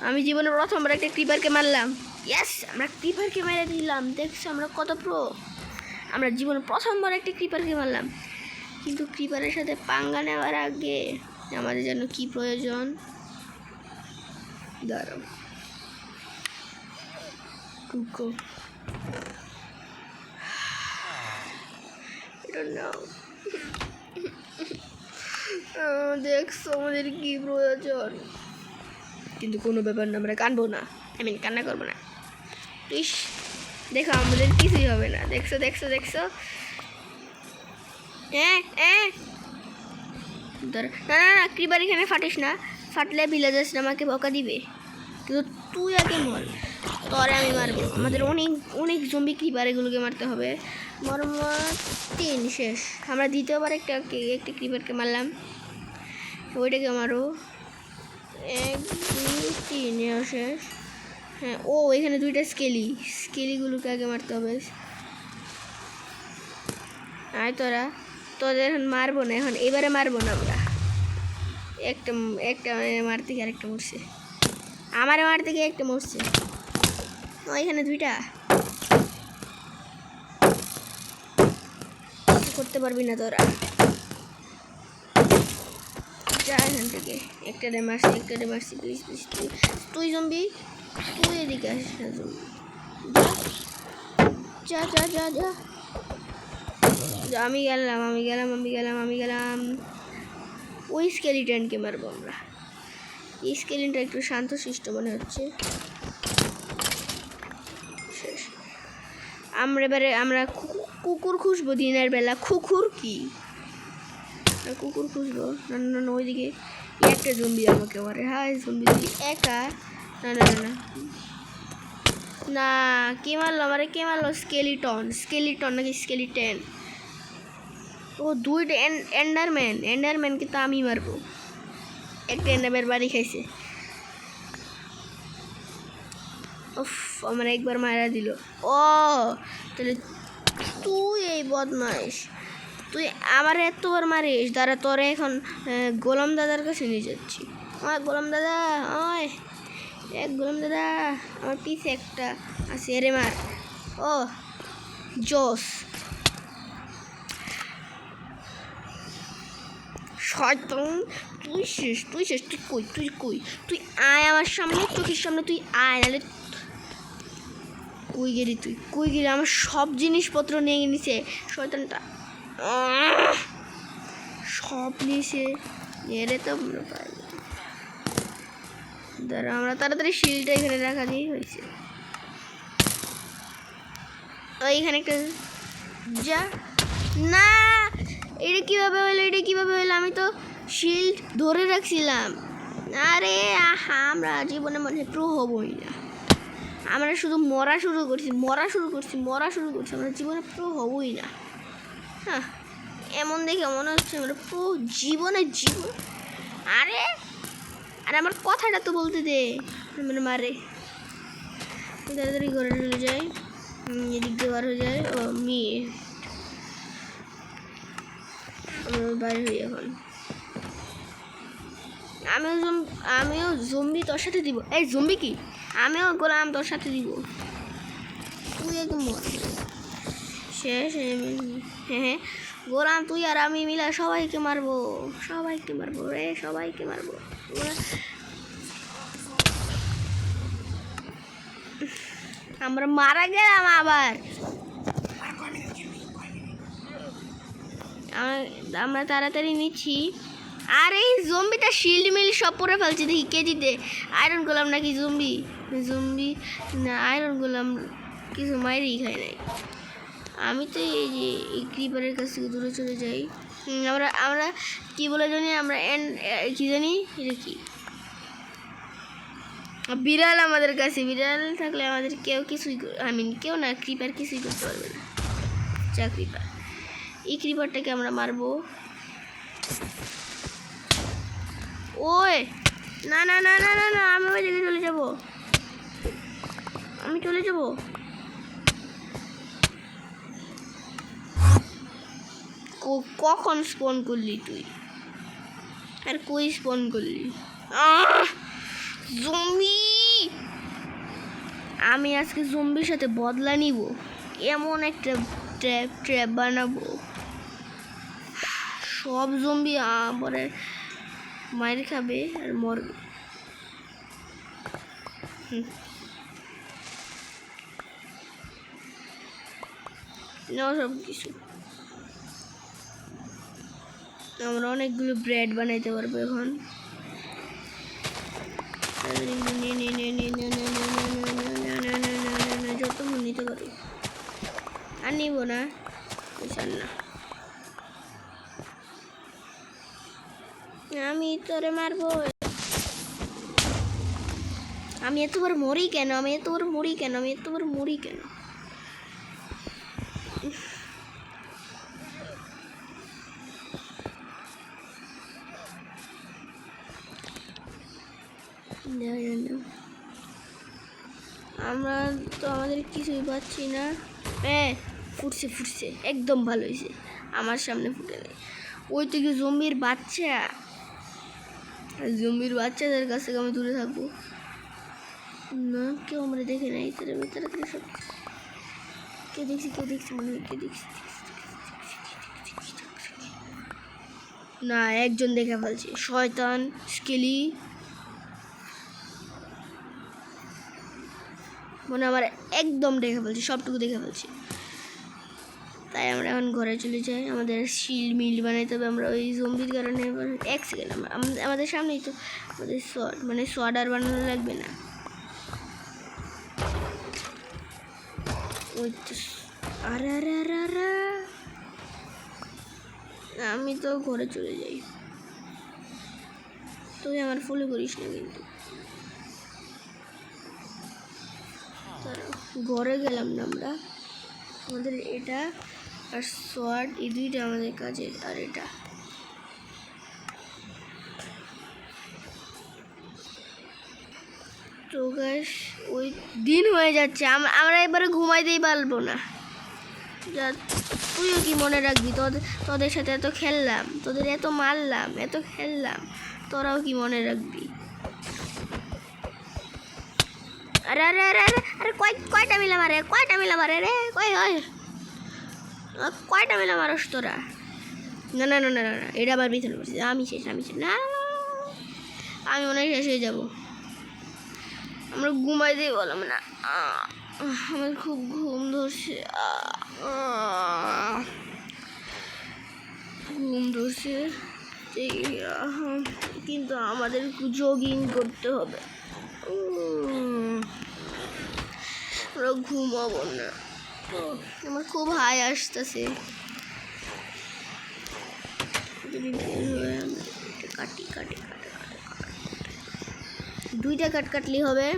আমি জীবনে প্রথমবার একটা ক্রিপারকে মারলাম। ইয়েস, আমরা ক্রিপারকে মেরে দিলাম। দেখছো আমরা কত প্রো। আমরা জীবনে প্রথমবার একটা ক্রিপারকে মারলাম। কিন্তু ক্রিপারের সাথে পাঙ্গা নেওয়ার আগে আমাদের জন্য কি প্রয়োজন? দাঁড়াও, টুকো এটা নাও। দেখছো আমাদের কি প্রয়োজন। কিন্তু কোনো ব্যাপার না, আমরা কানবো না। কান্না করবো না। ইস, দেখো আমাদের কিছুই হবে না। দেখছো। না না না, ক্রিপার এখানে ফাটিস না। ফাটলে ভিলেজার্স আমাকে বকা দিবে। কিন্তু তুই আগে মর, তোরে আমি মারবো। আমাদের অনেক জম্বি ক্রিপার, এগুলোকে মারতে হবে। মরম 3 শেষ। আমরা দ্বিতীয়বার একটা ক্রিপারকে মারলাম। ওইটাকে মারো। 1 2 3 শেষ। হ্যাঁ, ও এখানে 2টা স্কেলিগুলোকে আগে মারতে হবে। আয় তোদের এখন মারবো না, এবারে মারবো না আমরা। একটা মারতে গিয়ে আরেকটা মরছে। আমারে মারতে গিয়ে একটা মরছে। ও এখানে 2টা। করতে পারবি না তোরা। যা এখান থেকে। একটা মারছি। প্লিজ তুই জম্বি, তুই এদিকে আসিস না। জম্বি যা। আমি গেলাম। ওই স্কেলিটনকে মারবো আমরা। এই স্কেলিটনটা একটু শান্তশিষ্ট মনে হচ্ছে। শেষ। আমরা কুকুর খুঁজবো দিনের বেলা। কুকুর খুঁজবো। না ওইদিকে একটা জম্বি আমাকে মারে। হাই জম্বি একা। না কে মারলো আমারে? স্কেলিটন নাকি স্কেলিটেন? ও 2টা এন্ডারম্যানকে তো আমি মারবো। একটা এন্ডারম্যান বাড়ি খাইছে। উফ, আমার একবার মারা দিল। ও তাহলে তুই এই বদমাইশ, তুই আমার এতবার মারিস। দাঁড়া, তোরে এখন গোলাম দাদার কাছে নিয়ে যাচ্ছি। গোলাম দাদা, ওই এক গোলাম দাদা, আমার পিছে একটা আছে, রে মার। ও জোস শয়তান, তুই শেষ, তুই শেষ। তুই কই, তুই কই? তুই আয় আমার সামনে, চোখের সামনে তুই আয়, নাহলে কই গেলি তুই? কই গেলি? আমার সব জিনিসপত্র নিয়ে নিছে শয়তানটা, সব নিয়েছে। এরে তো আমরা পাই। দাঁড়া, আমরা তাড়াতাড়ি শিলটা এখানে রাখা দিয়ে হয়েছে। এইখানে একটা যা না, এটা কীভাবে হলো? এটা কীভাবে হলো? আমি তো শিল্ড ধরে রাখছিলাম। আরে আহা, আমরা জীবনে মনে প্রো হবই না। আমরা শুধু মরা শুরু করছি। আমরা জীবনে প্রো হবই না। হ্যাঁ, এমন দেখে মনে হচ্ছে আমরা প্রো জীবন। আরে আরে আমার কথাটা তো বলতে দে। মানে মারে তাড়াতাড়ি ঘরে চলে যাই, এদিক দিয়ে বার হয়ে যায়। ও মেয়ে, বাইরে হই এখন। আমিও জম্বি তোর সাথে দিব। এই জম্বি কি? আমিও গোলাম তোর সাথে দিব। তুই একদম শেষ। হ্যাঁ, গোলাম তুই আর আমি মিলা সবাইকে মারবো রে, সবাইকে মারবো। আমরা মারা গেলাম আবার। আমরা তাড়াতাড়ি নিচ্ছি। আর এই জম্বিটা শিল্ড মিল সব পরে ফেলছে। দেখি কেজিতে আয়রন গোলাম নাকি জম্বি না, আয়রন গোলাম কিছু মাইরেই খায় নাই। আমি তো এই যে এই ক্রিপারের কাছ থেকে দূরে চলে যাই। আমরা কি বলে জানি, আমরা কি জানি, এটা কি বিড়াল আমাদের কাছে। বিড়াল থাকলে আমাদের কেউ কিছুই, কেউ না, ক্রিপার কিছুই করতে পারবে না। যা ক্রিপার, এই ক্রিপারটাকে আমরা মারবো। ওই না না না না না না, আমি ওই দিকে চলে যাবো। কখন স্পন করলি তুই? আর কই স্পন করলি? জম্বি! আমি আজকে জম্বির সাথে বদলা নিব। এমন একটা ট্র্যাপ বানাবো, সব জম্বি পরে মায়ের খাবে আর মরবে। সব কিছু আমরা অনেকগুলো ব্রেড বানাইতে পারবো এখন। যত নিতে পারি। আর নিব না, না, আমি তোরে মারবো। আমি এতবার মরি কেন? আমরা তো আমাদের কিছুই পাচ্ছি না। ফুটছে একদম ভালো হয়েছে। আমার সামনে ফুটে নেই। ওই থেকে জম্বির বাচ্চাদের কাছ থেকে আমি দূরে থাকবো না। কেউ আমরা দেখে নাই। তাড়াতাড়ি সব কেউ দেখছি মনে হয়। না, একজন দেখে ফেলছে। শয়তান স্কেলি মনে আমার একদম দেখে ফেলছি, সবটুকু দেখে ফেলছি। তাই আমরা এখন ঘরে চলে যাই। আমাদের শিল্ড মিল বানাইতে হবে। আমরা ওই জম্বির কারণে এক সেকেন্ড, আমাদের সামনেই তো আমাদের সোয়াড আর বানানো লাগবে না। ওই তো আরে আরে আরে আরে, আমি তো ঘরে চলে যাই। তুই আমার ফলো করিস না কিন্তু। ঘরে গেলাম না আমরা। আমাদের এটা আর সোয়ার্ড, এই দুইটা আমাদের কাজের। আর এটা তো গাইস, ওই দিন হয়ে যাচ্ছে। আমরা এবারে ঘুমাইতেই পারবো না। যা, তুইও কি মনে রাখবি? তোদের সাথে এত খেললাম, তোদের এত মারলাম, এত খেললাম, তোরাও কি মনে রাখবি? আরে আরে আরে আরে আরে কয়টা মিলা মারে রে কয়টা মিলা মারস তোরা? না না না না না না, এটা আবার পিছনে পড়ছে। আমি শেষ না, আমি মনে হয় শেষ হয়ে যাবো। আমরা ঘুমাই দিয়ে বললাম না, আমার খুব ঘুম ধরছে, কিন্তু আমাদের জগিং করতে হবে। আমরা ঘুমাবো না, আমার খুব হাই আসতেছে। কাটি দুইটা কাটলি হবে।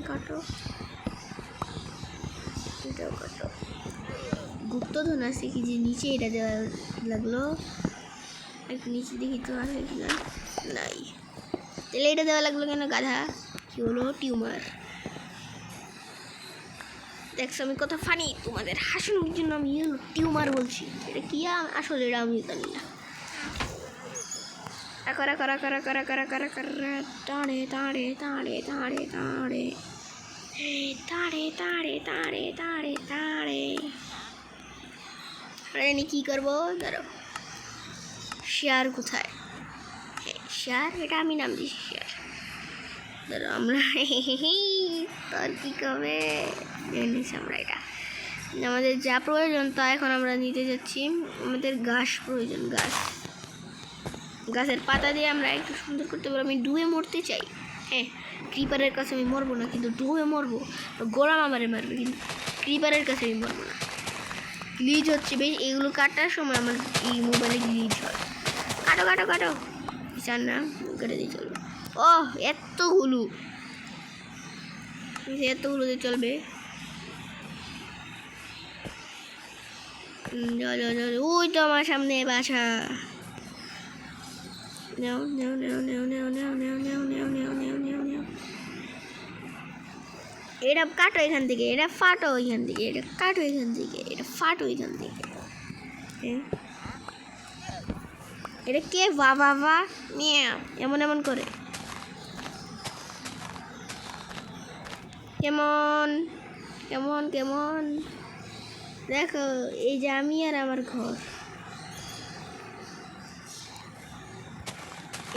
কাটো, এটাও কাটো। গুপ্তধন আছে কি যে নিচে এটা দেওয়া লাগলো, একটু নিচে দেখি তো আছে কিনা, নাই। তাহলে এটা দেওয়া লাগলো কেন গাধা? কি হলো? টিউমার। দেখছো আমি কত ফানি, তোমাদের হাসানোর জন্য আমি টিউমার বলছি। এটা কি আসলে এটা আমি জানি না। টাড়ে কি করবো? ধরো শেয়ার কোথায়? শেয়ার, এটা আমি নাম দিচ্ছি শেয়ার। ধরো আমরা তার কি কবে আমরা এটা আমাদের যা প্রয়োজন তা এখন আমরা নিতে যাচ্ছি। আমাদের ঘাস প্রয়োজন, গাছের পাতা দিয়ে আমরা একটু সুন্দর করতে পারবো। আমি ডুবে মরতে চাই। হ্যাঁ, ক্রিপারের কাছে আমি মরবো না, কিন্তু ডুবে মরবো। গোড়াম আমারে মারবে, কিন্তু ক্রিপারের কাছে আমি মরবো না। গ্লিচ হচ্ছে বেশ, এগুলো কাটার সময় আমার এই মোবাইলে গ্লিচ হয়। কাটো চান না, কেটে দিয়ে চলবে। ও এতগুলো দিয়ে চলবে। ওই তো আমার সামনে বাসা। এটা কাটো এখান থেকে, এটা ফাটো এখান থেকে, এটা কাটো এখান থেকে, এটা ফাটো এখান থেকে। এটা কে বাবা এমন করে? কেমন দেখো, এই যে আমি আর আমার ঘর,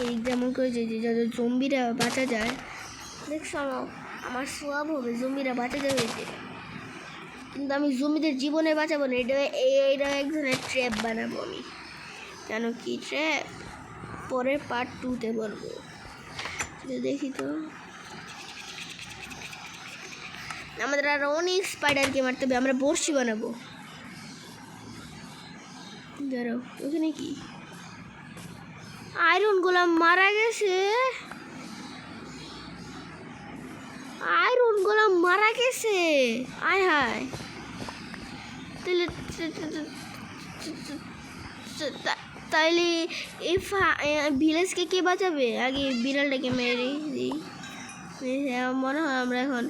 এই যেমন করে যে যাদের জম্বিরা বাঁচা যায়। দেখছো আমার সোয়াব হবে জম্বিরা বাঁচা যাবে, কিন্তু আমি জম্বিদের জীবনে বাঁচাবো না। এটা এক ধরনের ট্র্যাপ বানাবো আমি। জানো কি ট্র্যাপ? পরের পার্ট 2-তে বলবো। দেখি তো, আমাদের আর অনেক স্পাইডারকে মারতে হবে। আমরা বড়শি বানাবো। ধরো ওখানে কি আয়রন গোলাম মারা গেছে? আয় হায়, তাইলে এই ভিলেজকে কে বাঁচাবে? আগে বিড়ালটাকে মেরে দিই। মনে হয় আমরা এখন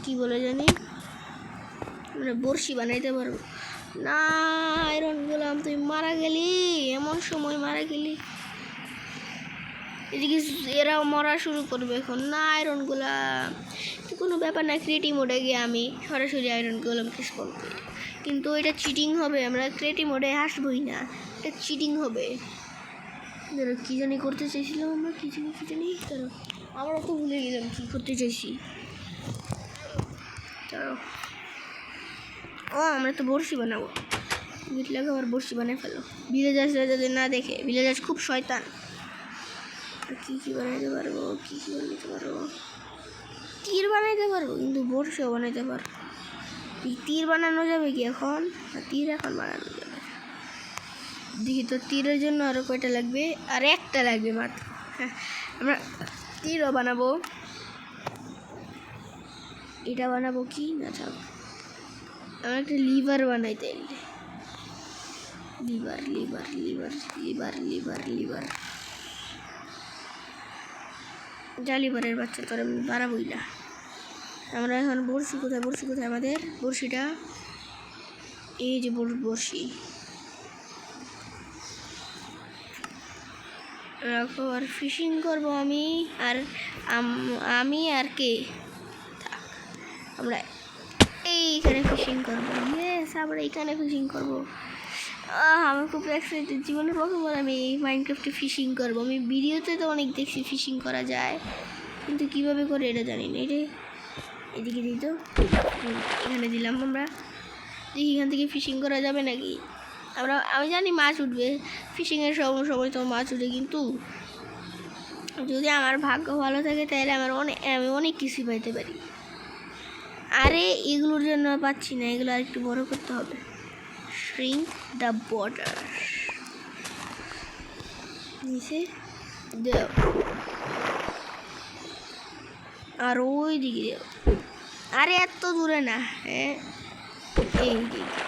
কি বলে জানি, আমরা বড়শি বানাইতে পারবো না। আয়রন গোলাম তুই মারা গেলি, এমন সময় মারা গেলি। এদিকে এরাও মরা শুরু করবে এখন। না আয়রন গোলাম, কোনো ব্যাপার না। ক্রিয়েটিভ মোডে গিয়ে আমি সরাসরি আয়রন গোলামকে স্পন করি, কিন্তু এটা চিটিং হবে। আমরা ক্রিয়েটিভ মোডে হাসবই না, এটা চিটিং হবে। ধরো কী জানি করতে চাইছিলাম আমরা, কী জানি ধরো আমরা তো ভুলে গেলাম কী করতে চাইছি। ধরো আমরা তো বড়শি বানাবো। মিটলাকে আবার বড়শি বানিয়ে ফেলো। ভিলেজার্সরা যাতে না দেখে, ভিলেজার্স খুব শয়তান। কী বানাইতে পারবো, তীর বানাইতে পারবো, কিন্তু বড়শিও বানাইতে পারবো। তীর বানানো যাবে কি এখন? তীর এখন বানানো যাবে। দেখি তো তীরের জন্য আরও কয়টা লাগবে? আর একটা লাগবে মাত্র। হ্যাঁ, আমরা তীরও বানাবো। এটা বানাবো কি না, থাক। আমরা একটা লিভার বানাইতে, লিভার যা লিভারের বাচ্চা তোর আমি বাড়াবই না। আমরা এখন বড়শি কোথায় আমাদের বড়শিটা? এই যে বড়শি রাখো। আর ফিশিং করবো আমি আর কে? আমরা এইখানে ফিশিং করবো। ইয়েস, আমরা এইখানে ফিশিং করবো। আমার খুব এক্সাইটেড, জীবনে প্রথমবার আমি এই মাইনক্রাফটে ফিশিং করবো। আমি ভিডিওতে তো অনেক দেখছি ফিশিং করা যায়, কিন্তু কীভাবে করে এটা জানি না। এটা এদিকে দিই তো, এখানে দিলাম। আমরা দেখি এখান থেকে ফিশিং করা যাবে নাকি। আমি জানি মাছ উঠবে, ফিশিংয়ের সময় তো মাছ উঠে, কিন্তু যদি আমার ভাগ্য ভালো থাকে তাহলে আমি অনেক কিছু পাইতে পারি। আরে এগুলোর জন্য পাচ্ছি না, এগুলো আর একটু বড় করতে হবে। শ্রিঙ্ক দ্য বর্ডার নিচে দেও, আর ওই দিকে দেও। আরে এত দূরে না, হ্যাঁ এই দিকে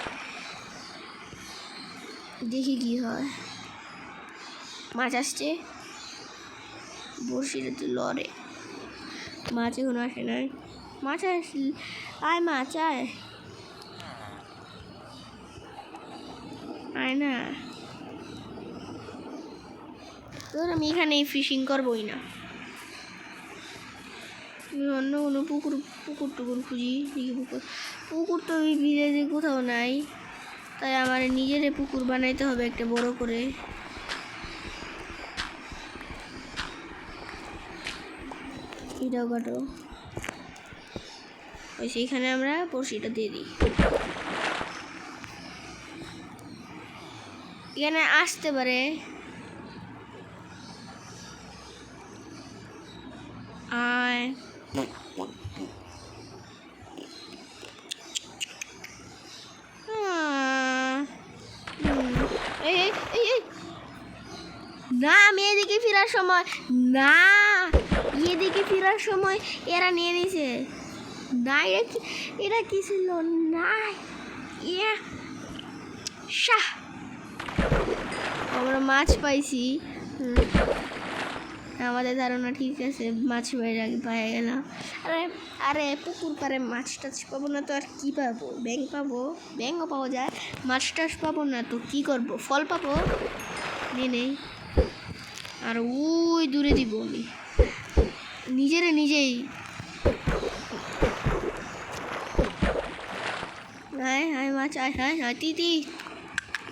দেখি কি হয়। মাছ আসছে, বড়শিটা তো লড়ে। মাছ এখন আসে নাই। মাছ আসলে আয়, মাছ আয়, আয় না। তোর আমি এখানে ফিশিং করবোই না, অন্য কোনো পুকুর টুকুর খুঁজি। পুকুর তো ওই ভিলেজে কোথাও নাই, তাই আমার নিজের পুকুর বানাইতে হবে একটা বড় করে। এটাও কাটো, ওই সেইখানে আমরা বড়শিটা দিয়ে দিই। এখানে আসতে পারে, আয়। না, আমি এদিকে ফেরার সময় না, এদিকে ফেরার সময় এরা নিয়ে নিছে। না, এটা কি ছিল? না, আমরা মাছ পাইছি। আমাদের ধারণা ঠিক আছে, মাছ পায়ে গেলাম। আরে পুকুর পারে মাছ টাছ পাবো না তো আর কি পাবো? ব্যাঙও পাওয়া যায়, মাছ টাছ পাবো না তো কি করবো? ফল পাবো, নেই। আর ওই দূরে দিব আমি নিজেই। হায় মাছ, আয় তিতি,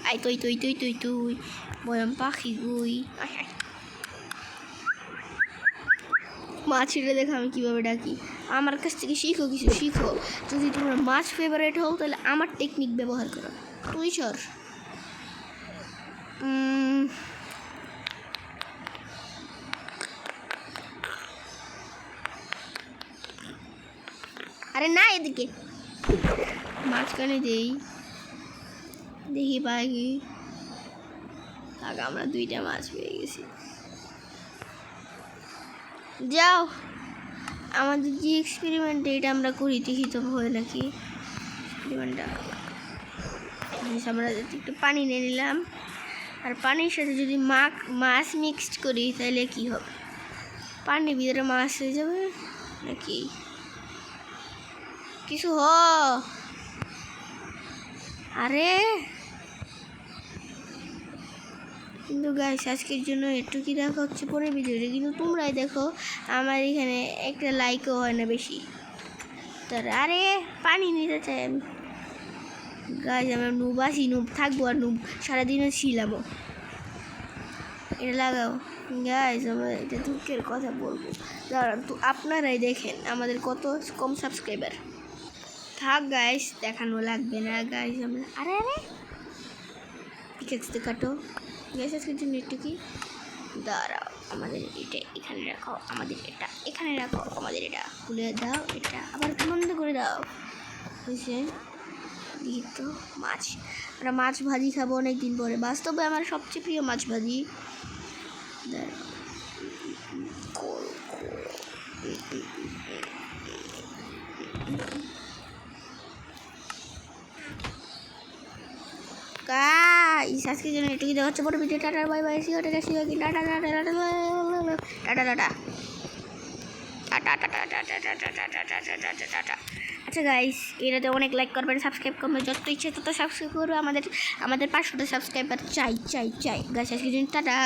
আয় তুই বয়াম পাখি গুই। মাছ ছেড়ে দেখো আমি কীভাবে ডাকি। আমার কাছ থেকে শিখো, কিছু শিখো। যদি তোমরা মাছ ফেভারিট হও তাহলে আমার টেকনিক ব্যবহার করো। তুই সর, আরে না, এদিকে মাঝখানে দেখি পাই কি। আমরা 2টা মাছ পেয়ে গেছি। যাও, আমাদের যে এক্সপেরিমেন্ট এটা আমরা করি, দেখি তো হয় নাকি এক্সপেরিমেন্টটা। আমরা একটু পানি নিয়ে নিলাম, আর পানির সাথে যদি মাছ মিক্সড করি তাহলে কি হবে? পানির ভিতরে মাছ হয়ে যাবে নাকি কিছু? আরে কিন্তু গাইস, আজকের জন্য একটু কি দেখা হচ্ছে পরে ভিডিওটা, কিন্তু তোমরাই দেখো আমার এখানে একটা লাইকও হয় না বেশি। তার আরে পানি নিতে চাই আমি। গাইস, আমরা নুব থাকবো, আর নুব সারাদিনও ছিলামও। এটা লাগাও গাইস, আমরা এটা দুঃখের কথা বলবো। দাঁড়ান তো, আপনারাই দেখেন আমাদের কত কম সাবস্ক্রাইবার। থাক গাইস, দেখানো লাগবে না গাইস। আমরা আরে পিকেক্স কাটো গাইস। আজকের জন্য একটু কি দাঁড়াও, আমাদের এটা এখানে রাখো, আমাদের এটা এখানে রাখো, আমাদের এটা খুলে দাও, এটা আবার বন্ধ করে দাও। বুঝছে? দিই তো মাছ, আমরা মাছ ভাজি খাবো অনেক দিন পরে। বাস্তবে আমার সবচেয়ে প্রিয় মাছ ভাজি। গাইস, আজকের জন্য একটু কি দেখা হচ্ছে পরে video. Tata, bye bye, see you, tata, আচ্ছা গাইস, এটাতে অনেক লাইক করবেন, সাবস্ক্রাইব করবেন, যত ইচ্ছে তত সাবস্ক্রাইব করবে। আমাদের 500টা সাবস্ক্রাইবার চাই গাইস। আজকের জন্য টাটা।